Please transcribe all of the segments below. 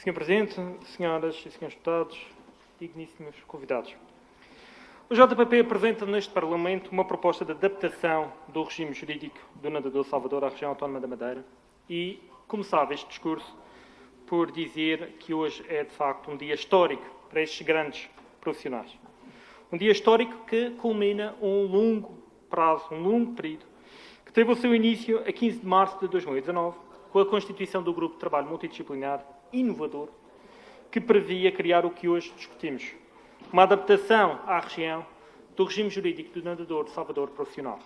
Sr. Presidente, senhoras e senhores deputados, digníssimos convidados. O JPP apresenta neste Parlamento uma proposta de adaptação do regime jurídico do nadador Salvador à região autónoma da Madeira e começava este discurso por dizer que hoje é, de facto, um dia histórico para estes grandes profissionais. Um dia histórico que culmina um longo prazo, um longo período, que teve o seu início a 15 de março de 2019, com a constituição do Grupo de Trabalho Multidisciplinar Inovador, que previa criar o que hoje discutimos, uma adaptação à região do regime jurídico do nadador Salvador profissional.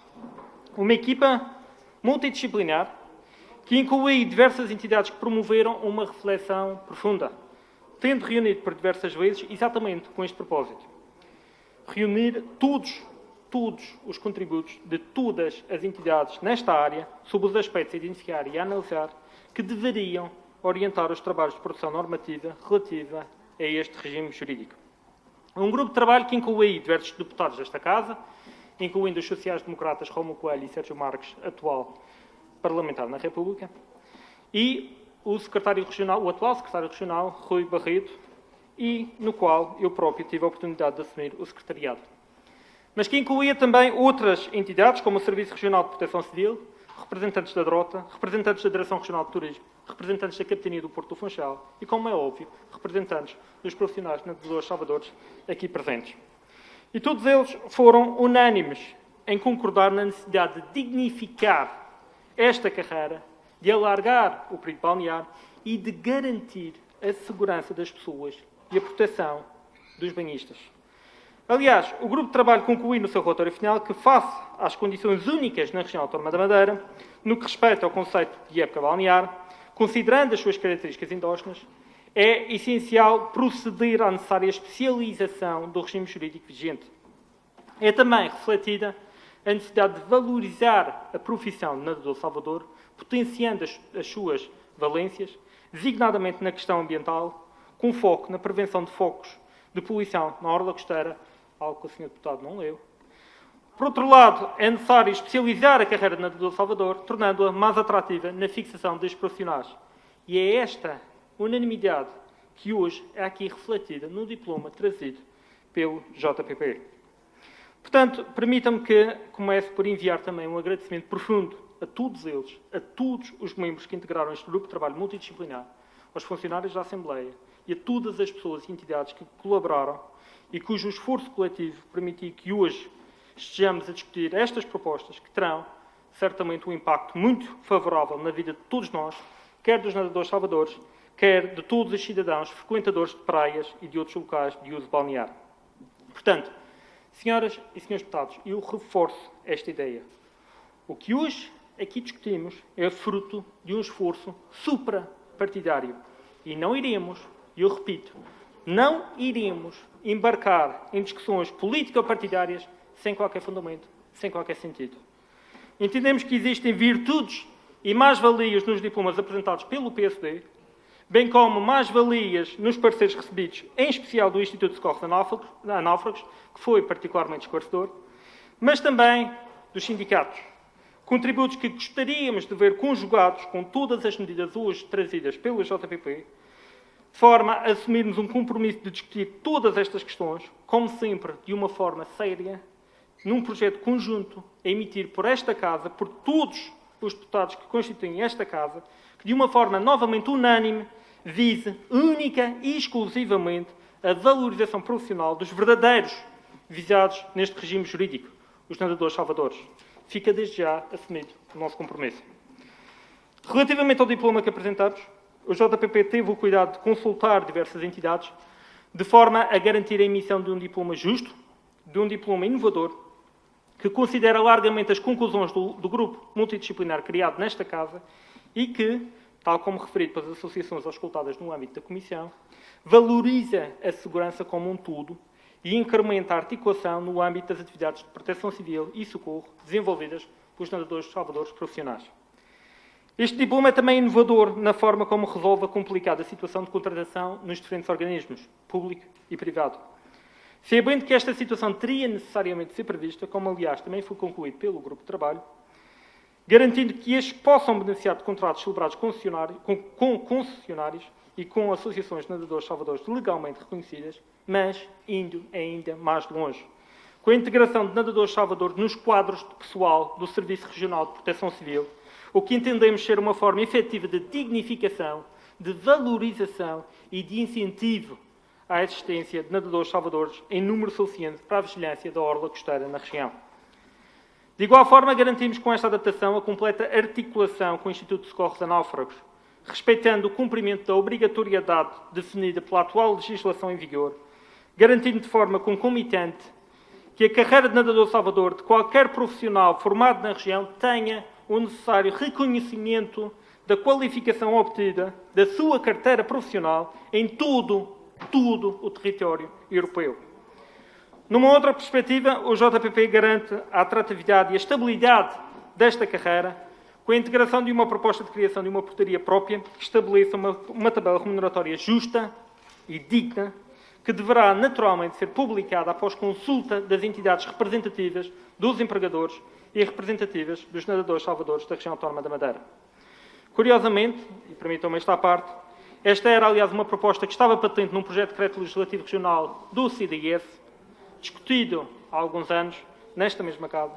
Uma equipa multidisciplinar que inclui diversas entidades que promoveram uma reflexão profunda, tendo reunido por diversas vezes exatamente com este propósito. Reunir todos os contributos de todas as entidades nesta área, sob os aspectos a identificar e a analisar, que deveriam orientar os trabalhos de produção normativa relativa a este regime jurídico. Um grupo de trabalho que inclui diversos deputados desta Casa, incluindo os sociais-democratas Rómulo Coelho e Sérgio Marques, atual parlamentar na República, e o atual secretário regional, Rui Barreto, e no qual eu próprio tive a oportunidade de assumir o secretariado. Mas que incluía também outras entidades, como o Serviço Regional de Proteção Civil, representantes da DROTA, representantes da Direção Regional de Turismo, representantes da Capitania do Porto do Funchal e, como é óbvio, representantes dos profissionais nadadores salvadores aqui presentes. E todos eles foram unânimes em concordar na necessidade de dignificar esta carreira, de alargar o período balnear e de garantir a segurança das pessoas e a proteção dos banhistas. Aliás, o Grupo de Trabalho concluiu no seu relatório final que, face às condições únicas na região autónoma da Madeira, no que respeita ao conceito de época balnear, considerando as suas características endógenas, é essencial proceder à necessária especialização do regime jurídico vigente. É também refletida a necessidade de valorizar a profissão de nadador salvador, potenciando as suas valências, designadamente na questão ambiental, com foco na prevenção de focos de poluição na orla costeira, algo que o Sr. Deputado não leu. Por outro lado, é necessário especializar a carreira de nadador salvador, tornando-a mais atrativa na fixação dos profissionais. E é esta unanimidade que hoje é aqui refletida no diploma trazido pelo JPP. Portanto, permitam-me que comece por enviar também um agradecimento profundo a todos eles, a todos os membros que integraram este grupo de trabalho multidisciplinar, aos funcionários da Assembleia e a todas as pessoas e entidades que colaboraram e cujo esforço coletivo permitiu que hoje estejamos a discutir estas propostas que terão certamente um impacto muito favorável na vida de todos nós, quer dos nadadores salvadores, quer de todos os cidadãos frequentadores de praias e de outros locais de uso balnear. Portanto, senhoras e senhores deputados, eu reforço esta ideia. O que hoje aqui discutimos é fruto de um esforço suprapartidário e não iremos, e eu repito, não iremos embarcar em discussões político-partidárias sem qualquer fundamento, sem qualquer sentido. Entendemos que existem virtudes e mais-valias nos diplomas apresentados pelo PSD, bem como mais-valias nos pareceres recebidos, em especial do Instituto de Socorros a Náufragos, que foi particularmente esclarecedor, mas também dos sindicatos. Contributos que gostaríamos de ver conjugados com todas as medidas hoje trazidas pelo JPP, de forma a assumirmos um compromisso de discutir todas estas questões, como sempre, de uma forma séria, num projeto conjunto, a emitir por esta Casa, por todos os deputados que constituem esta Casa, que de uma forma novamente unânime vise única e exclusivamente a valorização profissional dos verdadeiros visados neste regime jurídico, os nadadores salvadores. Fica desde já assumido o nosso compromisso. Relativamente ao diploma que apresentamos, o JPP teve o cuidado de consultar diversas entidades de forma a garantir a emissão de um diploma justo, de um diploma inovador, que considera largamente as conclusões do grupo multidisciplinar criado nesta Casa e que, tal como referido pelas associações auscultadas no âmbito da Comissão, valoriza a segurança como um todo e incrementa a articulação no âmbito das atividades de proteção civil e socorro desenvolvidas pelos nadadores salvadores profissionais. Este diploma é também inovador na forma como resolve a complicada situação de contratação nos diferentes organismos, público e privado. Sabendo que esta situação teria necessariamente de ser prevista, como aliás também foi concluído pelo grupo de trabalho, garantindo que estes possam beneficiar de contratos celebrados com concessionários e com associações de nadadores salvadores legalmente reconhecidas, mas indo ainda mais longe, com a integração de nadadores salvadores nos quadros de pessoal do Serviço Regional de Proteção Civil, o que entendemos ser uma forma efetiva de dignificação, de valorização e de incentivo à existência de nadadores salvadores em número suficiente para a vigilância da orla costeira na região. De igual forma, garantimos com esta adaptação a completa articulação com o Instituto de Socorros a Náufragos, respeitando o cumprimento da obrigatoriedade definida pela atual legislação em vigor, garantindo de forma concomitante que a carreira de nadador salvador de qualquer profissional formado na região tenha o necessário reconhecimento da qualificação obtida da sua carteira profissional em todo o território europeu. Numa outra perspectiva, o JPP garante a atratividade e a estabilidade desta carreira com a integração de uma proposta de criação de uma portaria própria que estabeleça uma tabela remuneratória justa e digna, que deverá naturalmente ser publicada após consulta das entidades representativas dos empregadores e representativas dos nadadores salvadores da região autónoma da Madeira. Curiosamente, e permitam-me esta parte, esta era, aliás, uma proposta que estava patente num projeto de decreto legislativo regional do CDS, discutido há alguns anos, nesta mesma casa,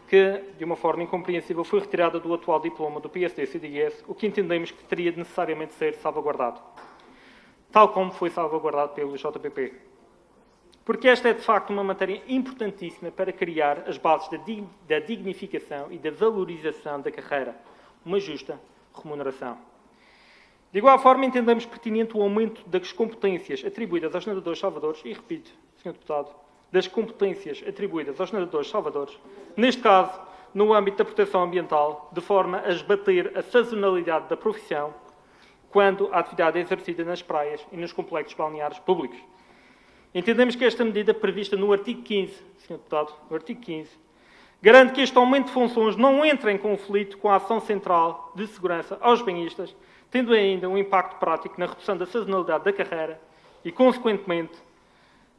que, de uma forma incompreensível, foi retirada do atual diploma do PSD-CDS, o que entendemos que teria de necessariamente ser salvaguardado, tal como foi salvaguardado pelo JPP. Porque esta é, de facto, uma matéria importantíssima para criar as bases da dignificação e da valorização da carreira, uma justa remuneração. De igual forma, entendemos pertinente o aumento das competências atribuídas aos nadadores salvadores, e repito, Sr. Deputado, das competências atribuídas aos nadadores salvadores, neste caso, no âmbito da proteção ambiental, de forma a esbater a sazonalidade da profissão quando a atividade é exercida nas praias e nos complexos balneares públicos. Entendemos que esta medida prevista no artigo 15, Sr. Deputado, no artigo 15, garante que este aumento de funções não entra em conflito com a ação central de segurança aos banhistas, tendo ainda um impacto prático na redução da sazonalidade da carreira e, consequentemente,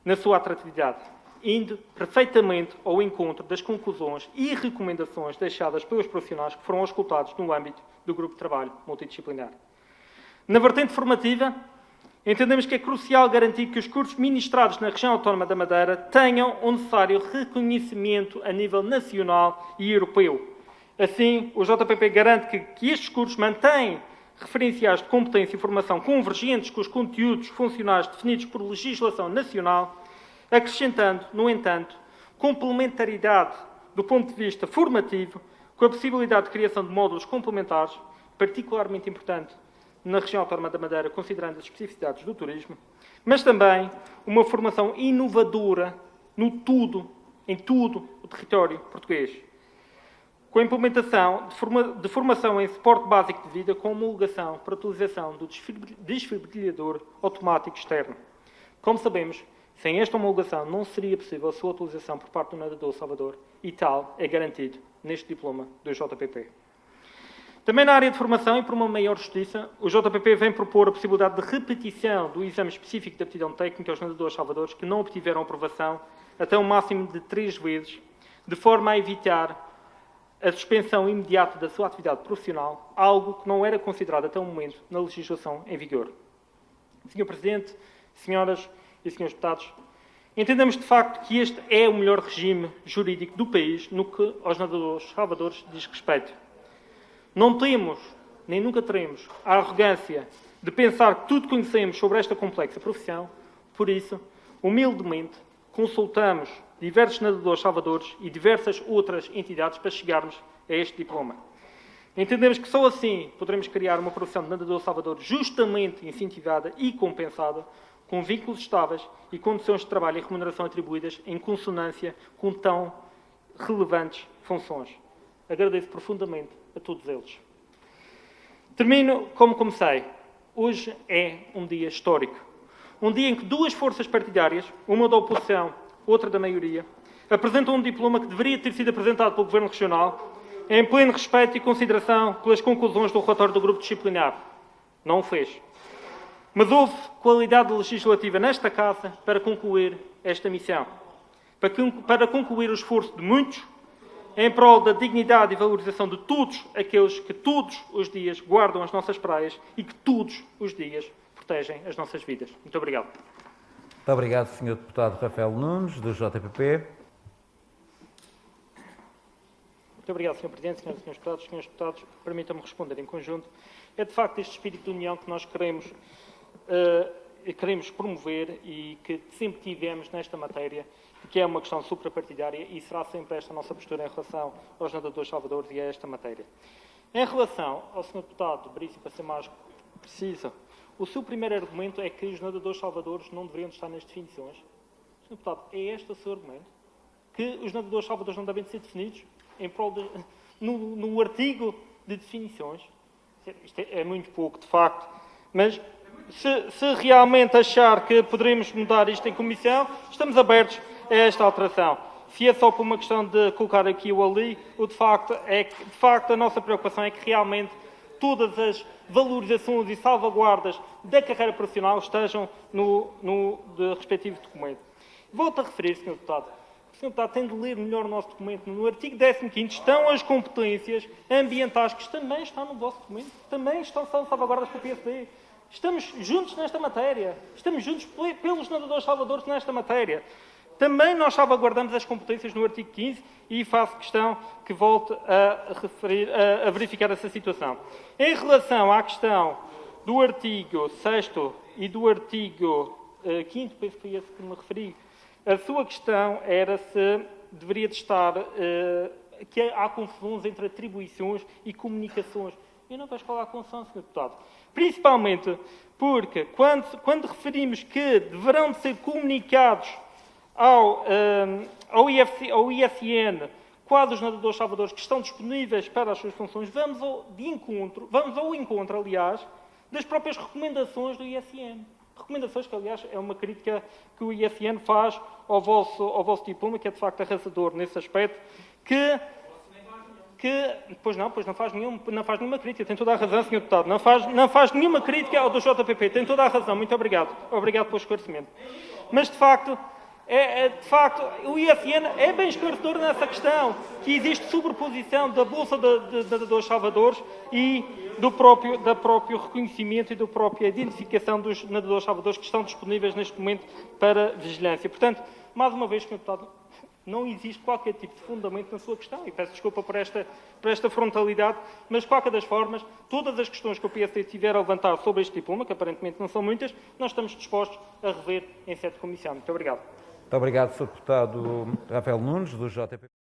na sua atratividade, indo perfeitamente ao encontro das conclusões e recomendações deixadas pelos profissionais que foram auscultados no âmbito do Grupo de Trabalho Multidisciplinar. Na vertente formativa, entendemos que é crucial garantir que os cursos ministrados na região autónoma da Madeira tenham o necessário reconhecimento a nível nacional e europeu. Assim, o JPP garante que estes cursos mantêm referenciais de competência e formação convergentes com os conteúdos funcionais definidos por legislação nacional, acrescentando, no entanto, complementaridade do ponto de vista formativo, com a possibilidade de criação de módulos complementares, particularmente importante na região autónoma da Madeira, considerando as especificidades do turismo, mas também uma formação inovadora em todo o território português, com a implementação de formação em suporte básico de vida com homologação para a utilização do desfibrilhador automático externo. Como sabemos, sem esta homologação não seria possível a sua utilização por parte do nadador salvador e tal é garantido neste diploma do JPP. Também na área de formação e por uma maior justiça, o JPP vem propor a possibilidade de repetição do exame específico de aptidão técnica aos nadadores salvadores que não obtiveram aprovação até um máximo de 3 vezes, de forma a evitar a suspensão imediata da sua atividade profissional, algo que não era considerado até o momento na legislação em vigor. Sr. Presidente, senhoras e senhores deputados, entendemos de facto que este é o melhor regime jurídico do país no que aos nadadores salvadores diz respeito. Não temos, nem nunca teremos, a arrogância de pensar que tudo conhecemos sobre esta complexa profissão, por isso, humildemente, consultamos diversos nadadores salvadores e diversas outras entidades para chegarmos a este diploma. Entendemos que só assim poderemos criar uma profissão de nadador salvador justamente incentivada e compensada, com vínculos estáveis e condições de trabalho e remuneração atribuídas em consonância com tão relevantes funções. Agradeço profundamente a todos eles. Termino como comecei. Hoje é um dia histórico. Um dia em que 2 forças partidárias, uma da oposição, outra da maioria, apresentam um diploma que deveria ter sido apresentado pelo Governo Regional em pleno respeito e consideração pelas conclusões do relatório do Grupo Disciplinar. Não o fez. Mas houve qualidade legislativa nesta Casa para concluir esta missão. Para concluir o esforço de muitos em prol da dignidade e valorização de todos aqueles que todos os dias guardam as nossas praias e que todos os dias protegem as nossas vidas. Muito obrigado. Muito obrigado, Sr. Deputado Rafael Nunes, do JPP. Muito obrigado, Sr. Presidente, Senhores Deputados, permitam-me responder em conjunto. É de facto este espírito de união que nós queremos promover e que sempre tivemos nesta matéria, que é uma questão suprapartidária e será sempre esta a nossa postura em relação aos nadadores salvadores e a esta matéria. Em relação ao Sr. Deputado Berício, para ser mais preciso, o seu primeiro argumento é que os nadadores salvadores não deveriam estar nas definições. Sr. Deputado, é este o seu argumento? Que os nadadores salvadores não devem ser definidos em prol no artigo de definições? Isto é muito pouco, de facto, mas se realmente achar que poderemos mudar isto em comissão, estamos abertos a esta alteração. Se é só por uma questão de colocar aqui ou ali, de facto a nossa preocupação é que realmente todas as valorizações e salvaguardas da carreira profissional estejam no respectivo documento. Volto a referir, Sr. Deputado. O Sr. Deputado tem de ler melhor o nosso documento. No artigo 15º estão as competências ambientais, que também estão no vosso documento, também são salvaguardas pelo PSD. Estamos juntos nesta matéria. Estamos juntos pelos nadadores salvadores nesta matéria. Também nós salvaguardamos as competências no artigo 15 e faço questão que volte a verificar essa situação. Em relação à questão do artigo 6º e do artigo 5º, penso que foi esse que me referi, a sua questão era se deveria de estar que há confusões entre atribuições e comunicações. Eu não vejo qual é a confusão, Sr. Deputado. Principalmente porque, quando referimos que deverão de ser comunicados ao ISN quadros nadadores salvadores que estão disponíveis para as suas funções, vamos ao encontro, aliás, das próprias recomendações do ISN. Recomendações que, aliás, é uma crítica que o ISN faz ao vosso diploma, que é de facto arrasador nesse aspecto, pois não faz nenhuma crítica, tem toda a razão, Sr. Deputado, não faz nenhuma crítica ao do JPP, tem toda a razão, muito obrigado pelo esclarecimento. Mas, de facto, o ISN é bem esclarecedor nessa questão, que existe sobreposição da Bolsa de Nadadores Salvadores e do próprio reconhecimento e da própria identificação dos nadadores salvadores que estão disponíveis neste momento para vigilância. Portanto, mais uma vez, Sr. Deputado, não existe qualquer tipo de fundamento na sua questão, e peço desculpa por esta frontalidade, mas, de qualquer das formas, todas as questões que o PSD tiver a levantar sobre este diploma, que aparentemente não são muitas, nós estamos dispostos a rever em sede de comissão. Muito obrigado. Muito obrigado, Sr. Deputado Rafael Nunes, do JPP.